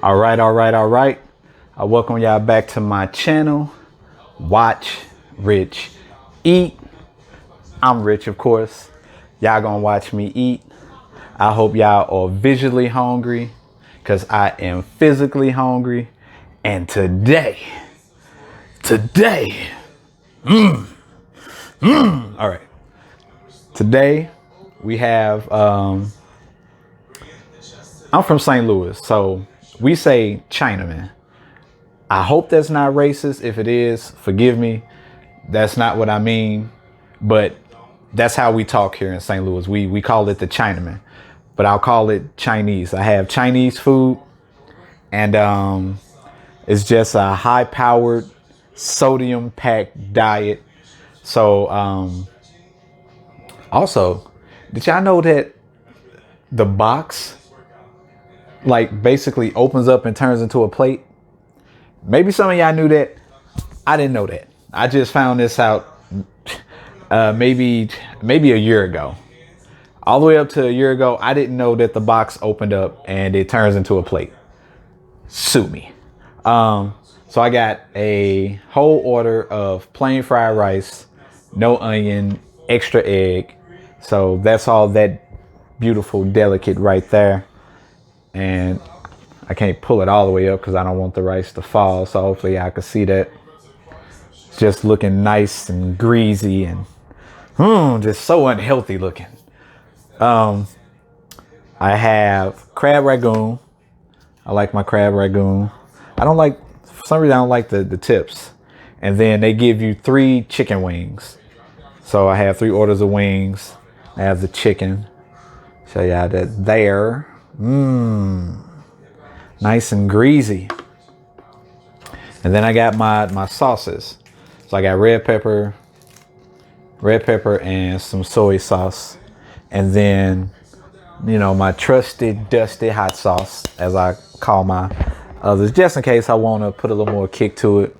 All right. I welcome y'all back to my channel. Watch Rich Eat. I'm Rich, of course. Y'all gonna watch me eat. I hope y'all are visually hungry because I am physically hungry. And today, all right. Today we have, I'm from St. Louis, so we say Chinaman. I hope that's not racist. If it is, forgive me. That's not what I mean, but that's how we talk here in St. Louis. We call it the Chinaman, but I'll call it Chinese. I have Chinese food, and it's just a high-powered, sodium-packed diet. So, also, did y'all know that the box, like, basically opens up and turns into a plate? Maybe some of y'all knew that. I didn't know that. I just found this out maybe a year ago. All the way up to a year ago, I didn't know that the box opened up and it turns into a plate. Sue me. So I got a whole order of plain fried rice, no onion, extra egg. So that's all that beautiful, delicate right there. And I can't pull it all the way up because I don't want the rice to fall. So hopefully I can see that. It's just looking nice and greasy and just so unhealthy looking. I have Crabragoon. I like my Crabragoon. For some reason I don't like the tips. And then they give you 3 chicken wings. So I have 3 orders of wings. I have the chicken. Show y'all that there. Nice and greasy. And then I got my sauces. So I got red pepper and some soy sauce. And then, my trusted, dusty hot sauce, as I call my others, just in case I want to put a little more kick to it.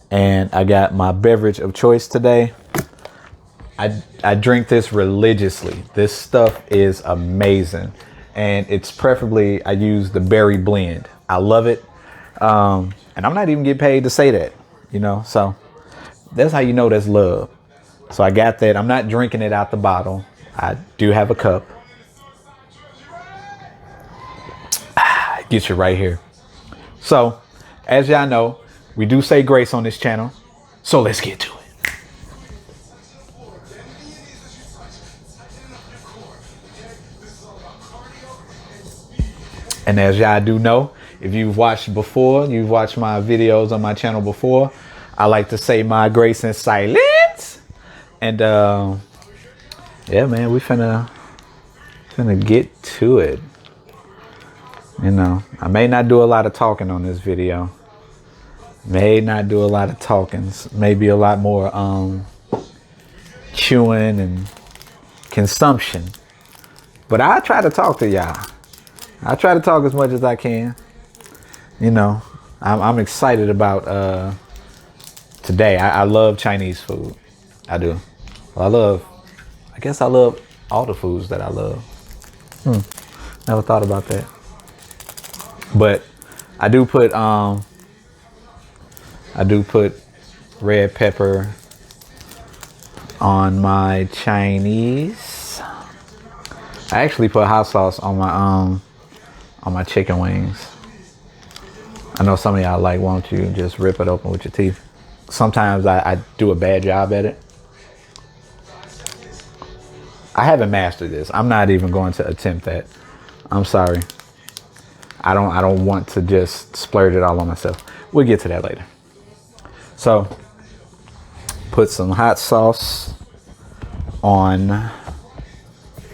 And I got my beverage of choice today. I drink this religiously. This stuff is amazing. And it's preferably, I use the berry blend. I love it. And I'm not even getting paid to say that, so that's how you know that's love. So I got that. I'm not drinking it out the bottle. I do have a cup. Get you right here. So, as y'all know, we do say grace on this channel. So let's get to it. And as y'all do know, if you've watched my videos on my channel before, I like to say my grace in silence. And yeah, man, we finna get to it. I may not do a lot of talking on this video. Maybe a lot more chewing and consumption. But I try to talk to y'all. I try to talk as much as I can. I'm excited about today. I love Chinese food. I do. I guess I love all the foods that I love. Never thought about that. But I do put red pepper on my Chinese. I actually put hot sauce on my chicken wings. I know some of y'all why don't you just rip it open with your teeth? Sometimes I do a bad job at it. I haven't mastered this. I'm not even going to attempt that. I'm sorry. I don't want to just splurge it all on myself. We'll get to that later. So, put some hot sauce on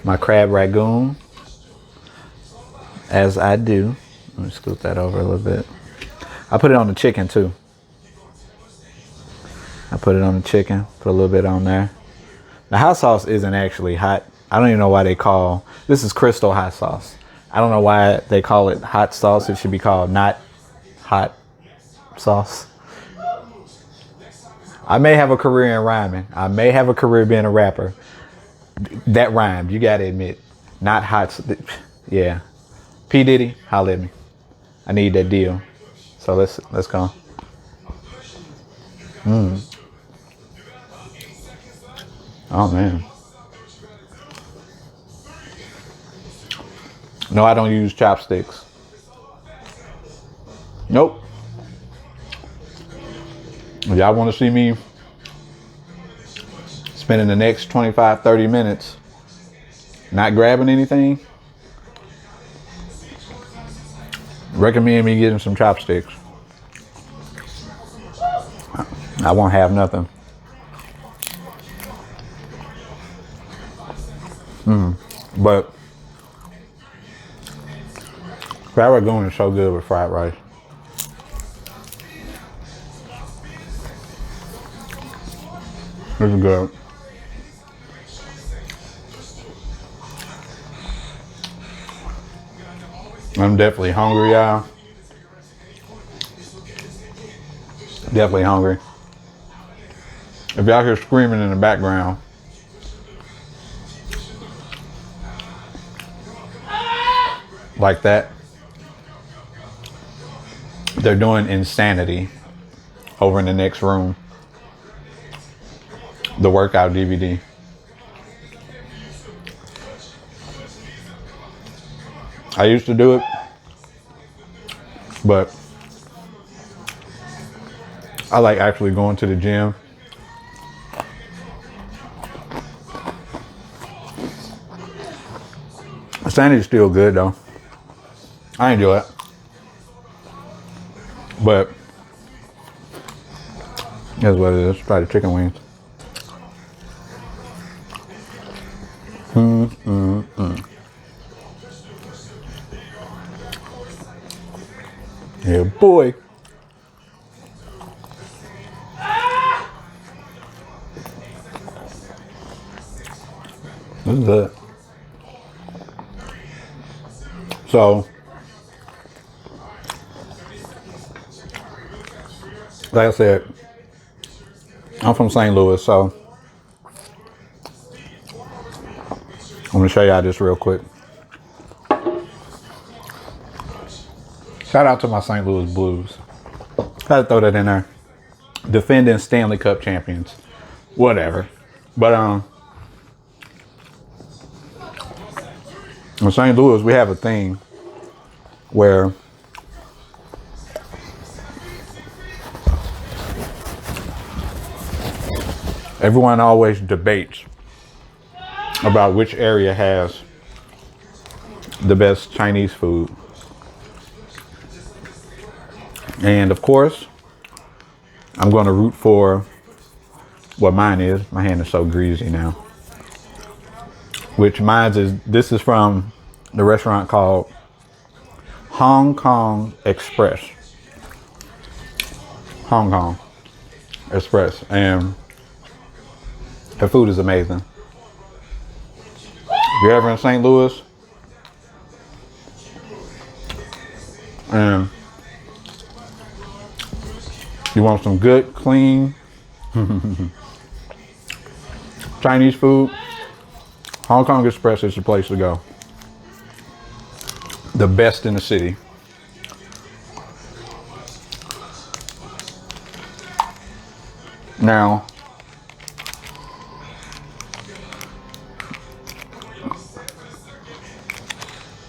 my Crabragoon, as I do. Let me scoot that over a little bit. I put it on the chicken too. Put a little bit on there. The hot sauce isn't actually hot. I don't even know why this is crystal hot sauce. I don't know why they call it hot sauce. It should be called not hot sauce. I may have a career in rhyming. I may have a career being a rapper. That rhymed, you gotta admit. Not hot. Yeah. P. Diddy, holla at me. I need that deal. So let's go. Oh man. No, I don't use chopsticks. Nope. If y'all want to see me spending the next 25-30 minutes not grabbing anything, recommend me getting some chopsticks. I won't have nothing. But Crabragoon is so good with fried rice. This is good. I'm definitely hungry, y'all. Definitely hungry. If y'all hear screaming in the background, like that, they're doing Insanity over in the next room. The workout DVD. I used to do it, but I like actually going to the gym. Insanity's still good though. I enjoy it. But that's what it is. Try the chicken wings. Yeah, boy. This is good. So, like I said, I'm from St. Louis, so I'm gonna show y'all this real quick. Shout out to my St. Louis Blues. Gotta throw that in there. Defending Stanley Cup champions. Whatever. But in St. Louis, we have a thing where everyone always debates about which area has the best Chinese food. And of course, I'm going to root for what mine is. My hand is so greasy now. Which mine is, this is from the restaurant called Hong Kong Express. Hong Kong Express. And their food is amazing. If you're ever in St. Louis and you want some good, clean Chinese food, Hong Kong Express is the place to go. The best in the city. Now,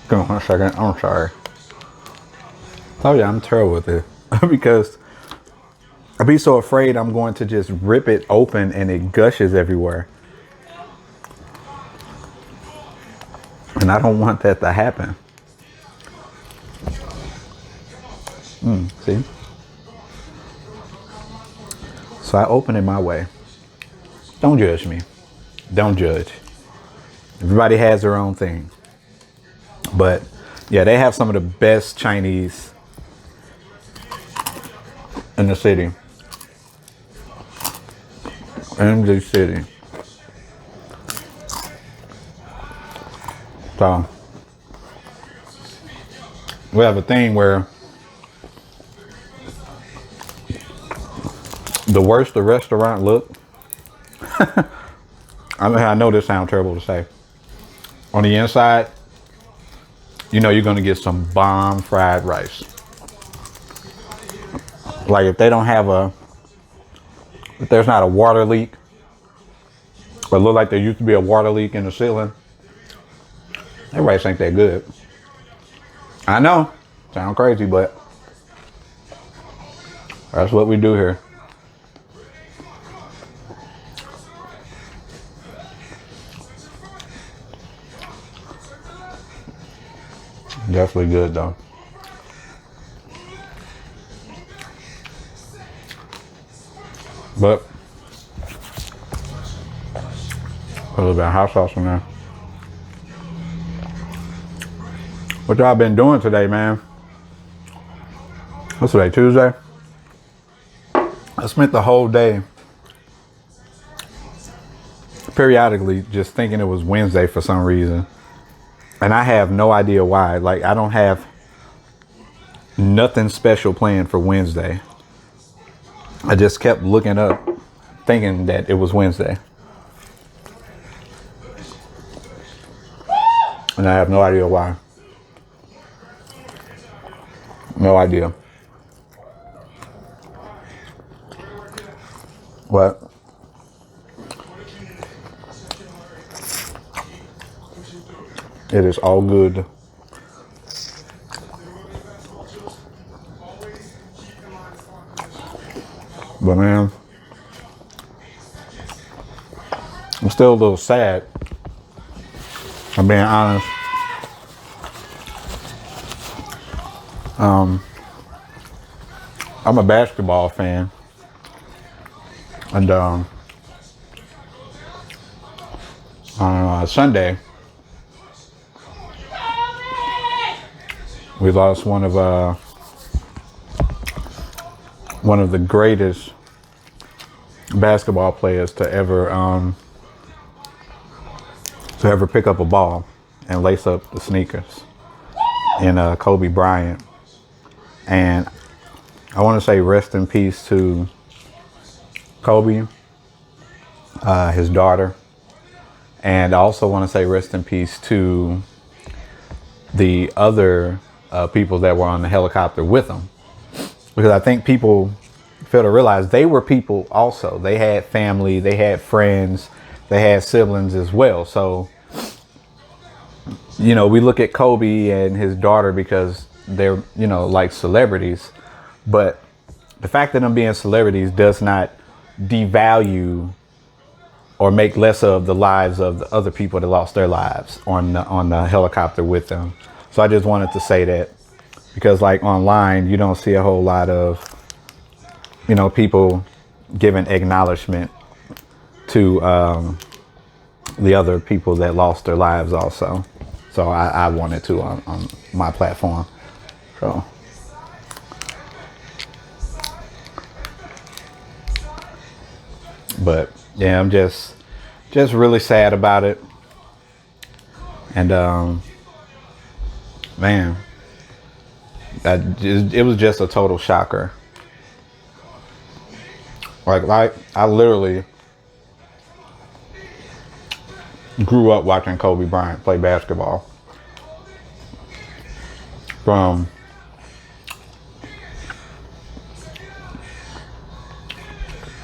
give me 1 second. I'm sorry. Oh yeah, I'm terrible with it because I'd be so afraid I'm going to just rip it open and it gushes everywhere. And I don't want that to happen. See? So I open it my way. Don't judge me. Don't judge. Everybody has their own thing. But yeah, they have some of the best Chinese in the city. In the city. So we have a thing where the worse the restaurant look, I know this sounds terrible to say. On the inside, you know you're gonna get some bomb fried rice. Like if they don't have if there's not a water leak, or look like there used to be a water leak in the ceiling, that rice ain't that good. I know, sound crazy, but that's what we do here. Definitely good though. But a little bit of hot sauce in there. What y'all been doing today, man? What's today, Tuesday? I spent the whole day periodically just thinking it was Wednesday for some reason. And I have no idea why. Like, I don't have nothing special planned for Wednesday. I just kept looking up thinking that it was Wednesday. And I have no idea why. No idea. What? It is all good. But man, I'm still a little sad. I'm being honest. I'm a basketball fan. And on Sunday, we lost one of the greatest basketball players to ever pick up a ball and lace up the sneakers, in Kobe Bryant. And I want to say rest in peace to Kobe, his daughter, and I also want to say rest in peace to the other people that were on the helicopter with him, because I think people fail to realize they were people also. They had family, they had friends, they had siblings as well. So, you know, we look at Kobe and his daughter because they're, you know, like celebrities, but the fact that them being celebrities does not devalue or make less of the lives of the other people that lost their lives on the helicopter with them. So I just wanted to say that, because like online, you don't see a whole lot of, you know, people giving acknowledgement to the other people that lost their lives also. So I wanted to on my platform. So. But yeah, I'm just really sad about it. And man, it was just a total shocker. Like I literally grew up watching Kobe Bryant play basketball. From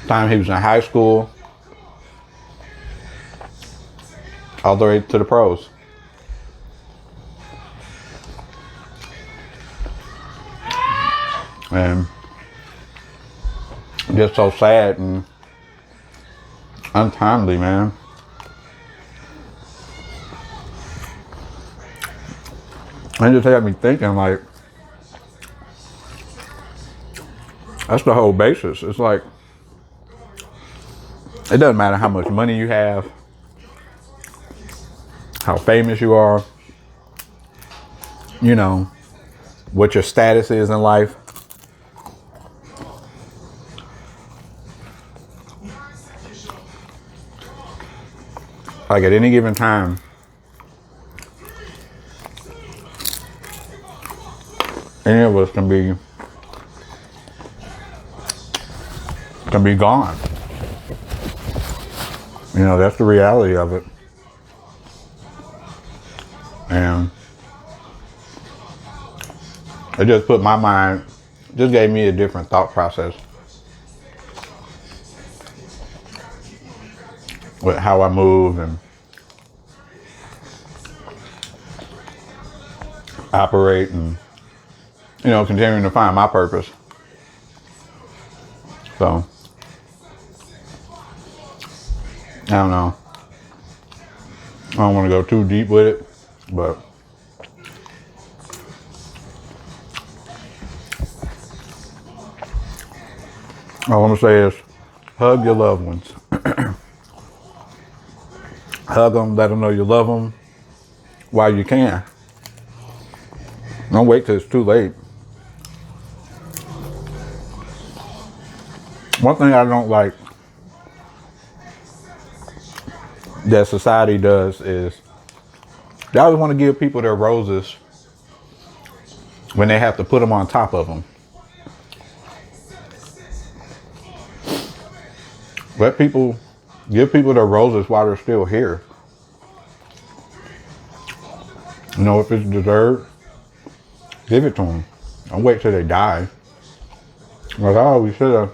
time he was in high school all the way to the pros. And just so sad and untimely, man. And it just had me thinking, like, that's the whole basis. It's like, it doesn't matter how much money you have, how famous you are, you know, what your status is in life. Like at any given time, any of us can be gone. You know, that's the reality of it. And it just put my mind just gave me a different thought process with how I move and operate, and you know, continuing to find my purpose. So I don't know. I don't want to go too deep with it, but all I'm gonna say is hug your loved ones. Hug them, let them know you love them while you can. Don't wait till it's too late. One thing I don't like that society does is they always want to give people their roses when they have to put them on top of them. Give people their roses while they're still here. You know, if it's deserved, give it to them. Don't wait till they die. Like, oh, we should have.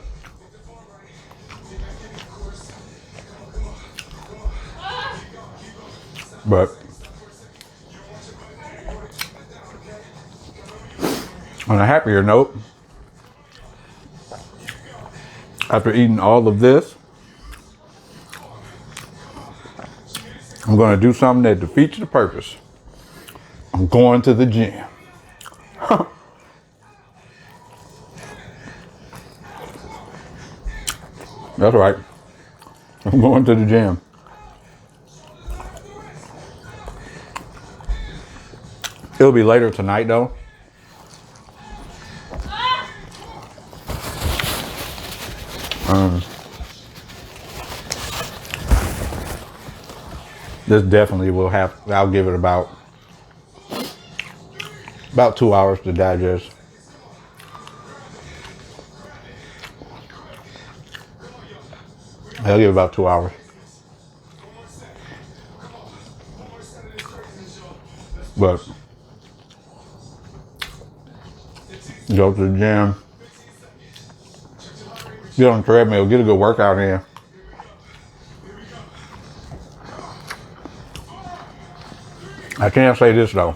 But on a happier note, after eating all of this, I'm going to do something that defeats the purpose. I'm going to the gym. That's right. I'm going to the gym. It'll be later tonight though. This definitely will have, I'll give it about 2 hours to digest. I'll give it about 2 hours. But go to the gym, get on the treadmill, get a good workout in. I can't say this though.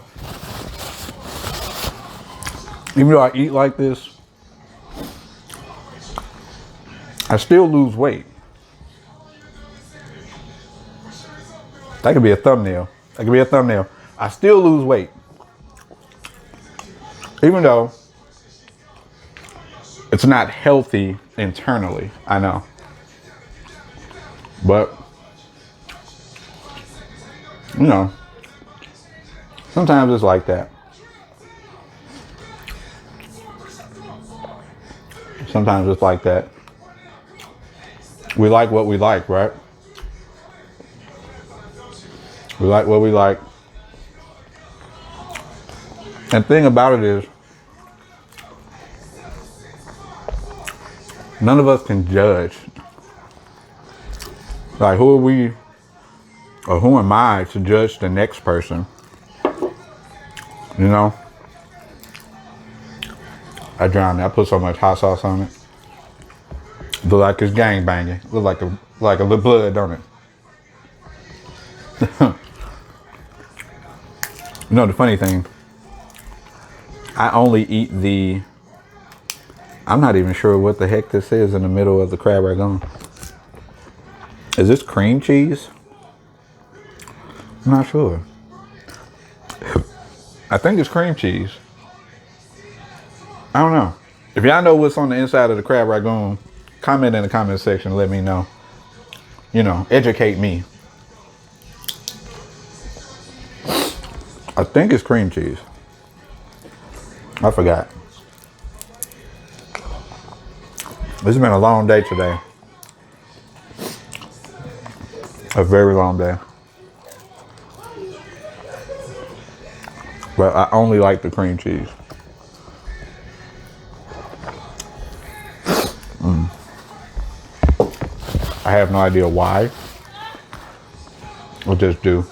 Even though I eat like this, I still lose weight. That could be a thumbnail. That could be a thumbnail. I still lose weight. Even though it's not healthy internally, I know. But, you know, sometimes it's like that. Sometimes it's like that. We like what we like, right? We like what we like. And the thing about it is, none of us can judge. Like, who are we, or who am I to judge the next person? You know? I drowned it. I put so much hot sauce on it. Look like it's gang banging. Look like a little blood, don't it? You know the funny thing? I only eat the, I'm not even sure what the heck this is in the middle of the Crabragoon. Is this cream cheese? I'm not sure. I think it's cream cheese. I don't know. If y'all know what's on the inside of the Crabragoon, comment in the comment section and let me know. You know, educate me. I think it's cream cheese. I forgot. It's been a long day today. A very long day. But I only like the cream cheese. I have no idea why. I just do.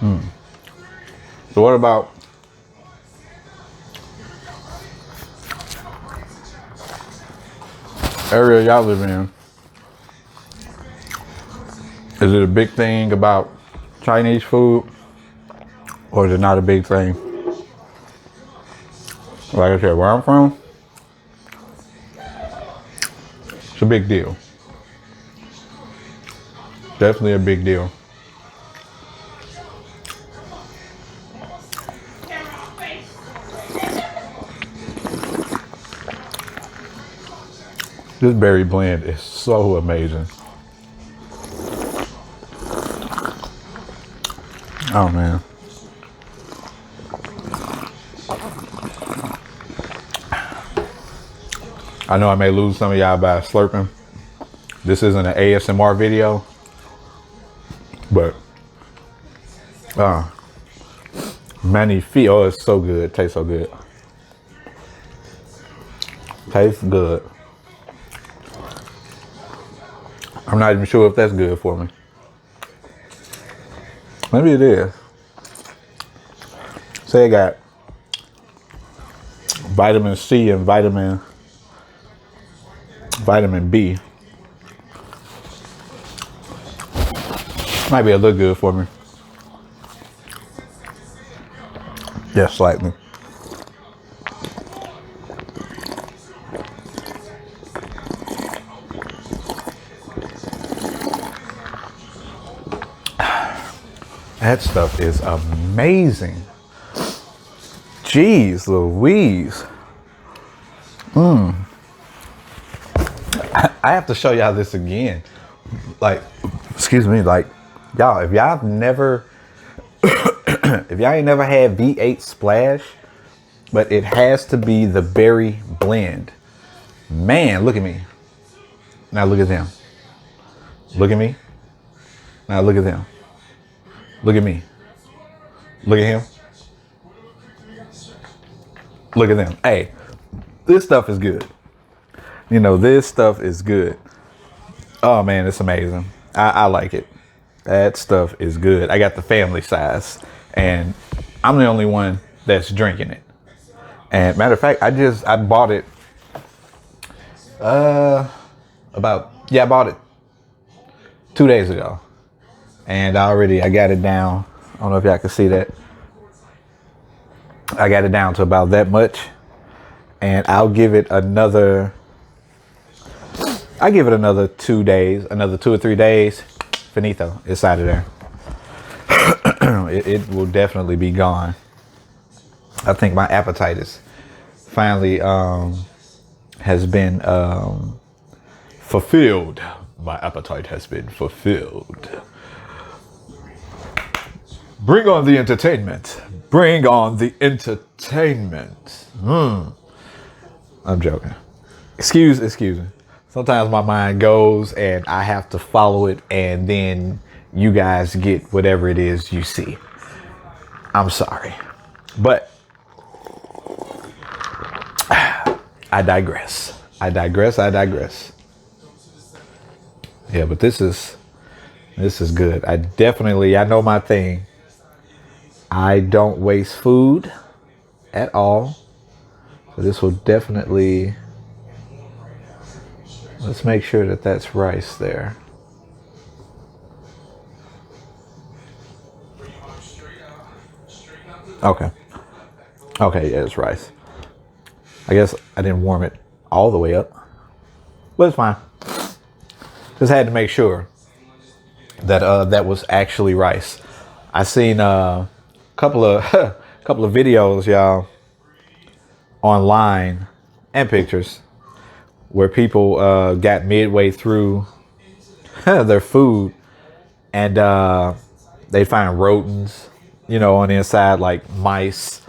So what about area y'all live in? Is it a big thing about Chinese food, or is it not a big thing? Like I said, where I'm from, it's a big deal. Definitely a big deal. This berry blend is so amazing. Oh man. I know I may lose some of y'all by slurping. This isn't an ASMR video, but magnifique. Oh, it's so good. Tastes so good. Tastes good. I'm not even sure if that's good for me. Maybe it is. Say it got vitamin C and vitamin B. Might be a little good for me. Just slightly. That stuff is amazing. Jeez Louise. I have to show y'all this again. Like, excuse me, like, y'all, if y'all never, if y'all ain't never had V8 Splash, but it has to be the berry blend. Man, look at me. Now look at them. Look at me. Now look at them. Look at me. Look at him. Look at them. Hey, this stuff is good. You know, this stuff is good. Oh man, it's amazing. I like it. That stuff is good. I got the family size, and I'm the only one that's drinking it. And matter of fact, I bought it. I bought it 2 days ago. And I got it down. I don't know if y'all can see that. I got it down to about that much. And I'll give it another 2 days, another 2 or 3 days. Finito. It's out of there. it will definitely be gone. I think my appetite is finally has been fulfilled. My appetite has been fulfilled. Bring on the entertainment. Bring on the entertainment. I'm joking. Excuse me. Sometimes my mind goes and I have to follow it, and then you guys get whatever it is you see. I'm sorry. But I digress. Yeah, but this is good. I know my thing. I don't waste food at all. So this will definitely, let's make sure that that's rice there. Okay, yeah, it's rice. I guess I didn't warm it all the way up, but it's fine. Just had to make sure that that was actually rice. I seen couple of videos, y'all, online, and pictures where people got midway through their food, and they find rodents, on the inside, like mice.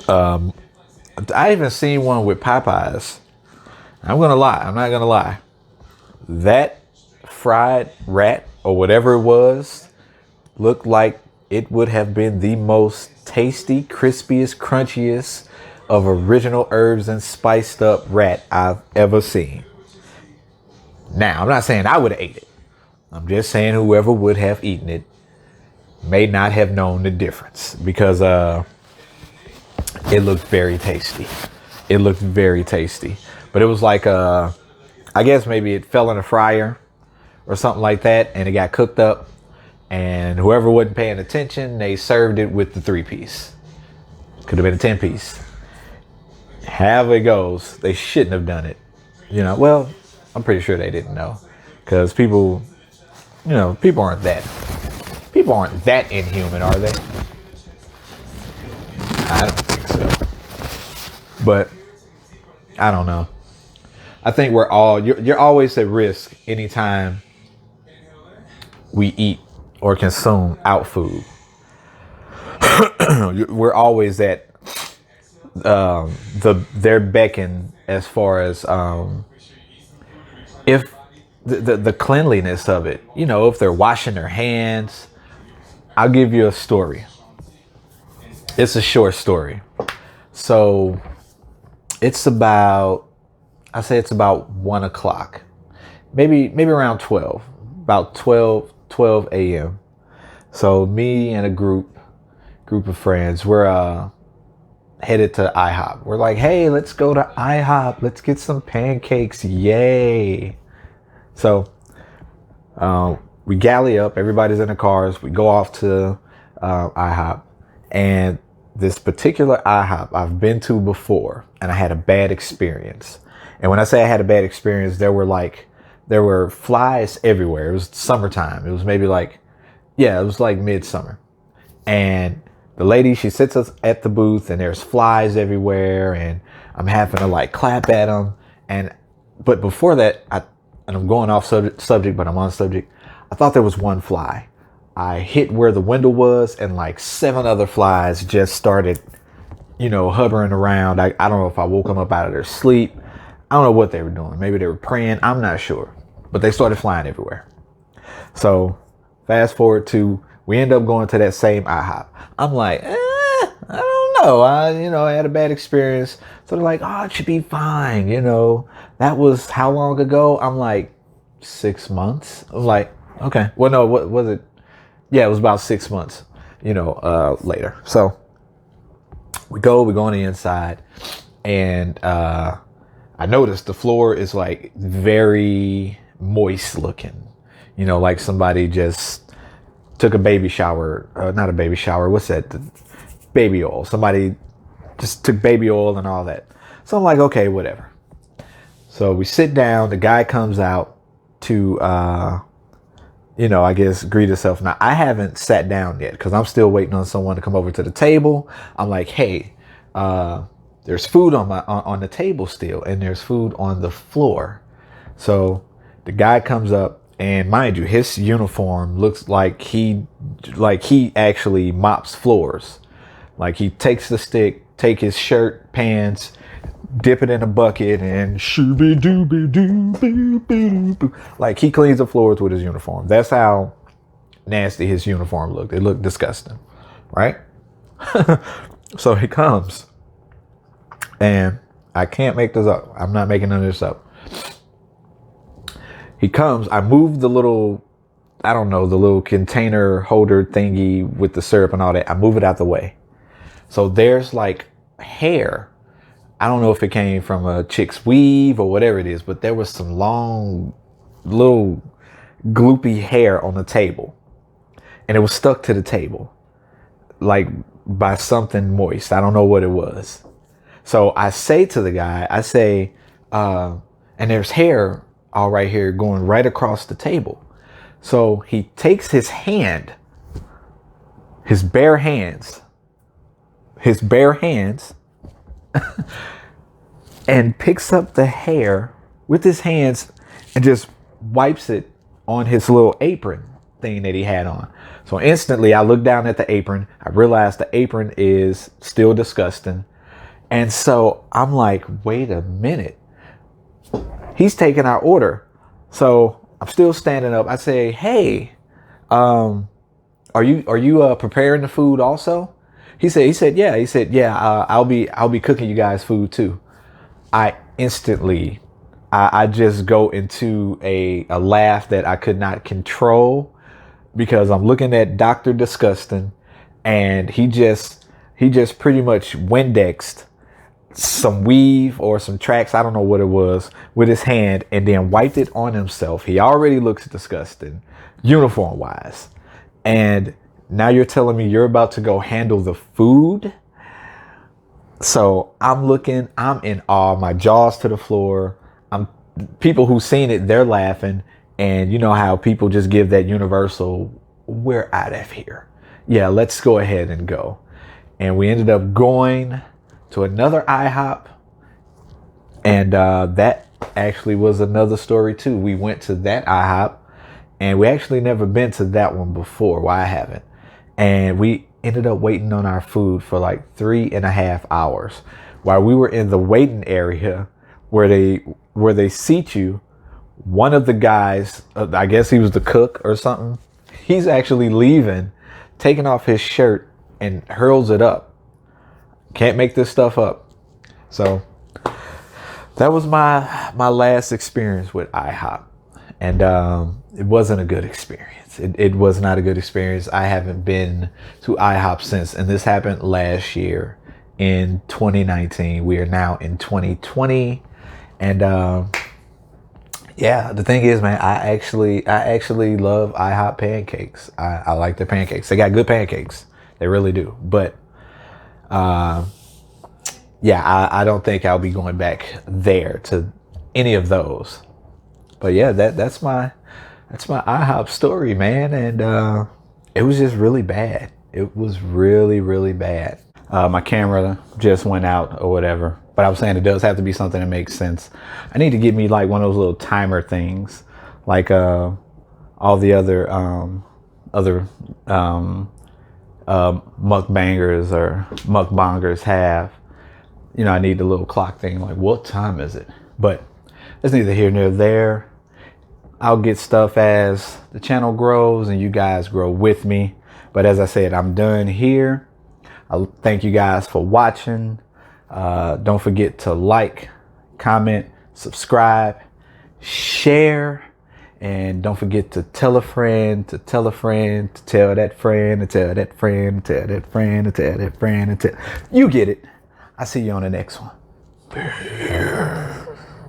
I even seen one with Popeyes. I'm not gonna lie. That fried rat or whatever it was looked like it would have been the most tasty, crispiest, crunchiest of original herbs and spiced up rat I've ever seen. Now, I'm not saying I would have ate it. I'm just saying whoever would have eaten it may not have known the difference because it looked very tasty. It looked very tasty. But it was like, I guess maybe it fell in a fryer or something like that, and it got cooked up. And whoever wasn't paying attention, they served it with the 3-piece. Could have been a 10-piece. However it goes, they shouldn't have done it. You know, well, I'm pretty sure they didn't know. Because people, you know, people aren't that inhuman, are they? I don't think so. But I don't know. I think you're always at risk anytime we eat or consume out food. We're always at their beckon as far as if the cleanliness of it, you know, if they're washing their hands. I'll give you a story. It's a short story. So it's about 1 o'clock, maybe around 12, about 12 a.m. So me and a group of friends, we're headed to IHOP. We're like, hey, let's go to IHOP. Let's get some pancakes. Yay. So we galley up. Everybody's in the cars. We go off to IHOP. And this particular IHOP I've been to before, and I had a bad experience. And when I say I had a bad experience, there were flies everywhere. It was summertime. It was maybe it was like midsummer. And the lady, she sits us at the booth, and there's flies everywhere, and I'm having to clap at them. But before that, and I'm going off subject, but I'm on subject. I thought there was one fly. I hit where the window was, and 7 other flies just started, hovering around. I don't know if I woke them up out of their sleep. I don't know what they were doing. Maybe they were praying. I'm not sure. But they started flying everywhere. So fast forward to, we end up going to that same IHOP. I'm like, I don't know. I had a bad experience. So they're like, oh, it should be fine. That was how long ago? I'm like, 6 months. I'm like, okay. Well, no, what was it? Yeah, it was about 6 months, later. So we go on the inside, and I noticed the floor is very moist looking, like somebody just took a baby shower. Not a baby shower. What's that? Baby oil. Somebody just took baby oil and all that. So I'm like, okay, whatever. So we sit down. The guy comes out to, I guess greet himself. Now I haven't sat down yet because I'm still waiting on someone to come over to the table. I'm like, hey, there's food on the table still, and there's food on the floor. So the guy comes up, and mind you, his uniform looks like he actually mops floors. Like he takes the stick, take his shirt, pants, dip it in a bucket, and shooby dooby doo. Like he cleans the floors with his uniform. That's how nasty his uniform looked. It looked disgusting, right? So he comes, and I can't make this up. I'm not making none of this up. He comes, I move the little container holder thingy with the syrup and all that. I move it out the way. So there's hair. I don't know if it came from a chick's weave or whatever it is, but there was some long, little gloopy hair on the table. And it was stuck to the table, by something moist. I don't know what it was. So I say to the guy, and there's hair all right here going right across the table. So he takes his bare hands, and picks up the hair with his hands and just wipes it on his little apron thing that he had on. So instantly I look down at the apron. I realize the apron is still disgusting. And so I'm like, wait a minute. He's taking our order. So I'm still standing up. I say, hey, are you preparing the food also? He said, yeah. He said, yeah, I'll be cooking you guys food too. I instantly, I just go into a laugh that I could not control. because I'm looking at Dr. Disgusting, and he just pretty much Windexed some weave or some tracks, I don't know what it was, with his hand, and then wiped it on himself. He already looks disgusting, uniform wise. And now you're telling me you're about to go handle the food? So I'm in awe, my jaw's to the floor. People who seen it, they're laughing. And you know how people just give that universal, we're out of here. Yeah, let's go ahead and go. And we ended up going to another IHOP. And that actually was another story too. We went to that IHOP, and we actually never been to that one before. Well, I haven't. And we ended up waiting on our food for like 3.5 hours while we were in the waiting area where they seat you. One of the guys, I guess he was the cook or something, he's actually leaving, taking off his shirt and hurls it up. Can't make this stuff up. So that was my last experience with IHOP. And it wasn't a good experience. It was not a good experience. I haven't been to IHOP since. And this happened last year in 2019. We are now in 2020. And yeah, the thing is, man, I actually love IHOP pancakes. I like their pancakes. They got good pancakes. They really do. But yeah, I don't think I'll be going back there to any of those. But yeah, that's my IHOP story, man. And it was just really bad. It was really, really bad. My camera just went out or whatever. But I was saying it does have to be something that makes sense. I need to get me like one of those little timer things, like all the other mukbangers or mukbangers have. You know, I need the little clock thing, like what time is it? But it's neither here nor there. I'll get stuff as the channel grows and you guys grow with me. But as I said, I'm done here. I thank you guys for watching. Don't forget to like, comment, subscribe, share, and don't forget to tell a friend, to tell a friend, to tell that friend, to tell that friend, to tell that friend, to tell that friend, to tell. You get it. I'll see you on the next one.